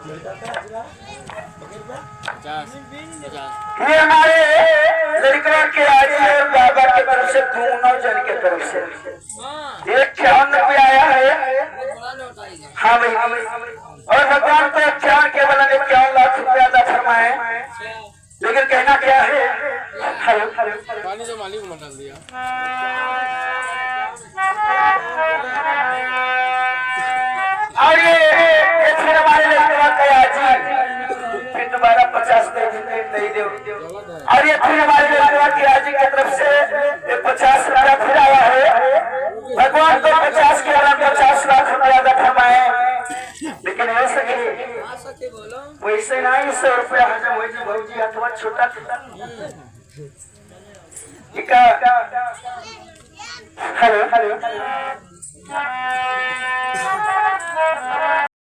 ये हमारे लड़का के आज बाबा की तरफ से 2 जन की तरफ से 51 आया है। हाँ भाई और भगवान को 51 के बदले 51 लाख रुपया अदा फरमाए। लेकिन कहना क्या है, पानी से मालिक को डाल दिया। और ये फिर हमारे लड़का कया जी फिर दोबारा 50 नहीं दो। और ये फिर हमारे लड़का की आजी की तरफ से 50 रुपया फिर आया है। भगवान को 50 के अलावा 50 लाख रुपया अदा फरमाए। लेकिन हो सके वैसे नहीं 100 रुपया हजम हो जाए भौजी अथवा छोटा हेलो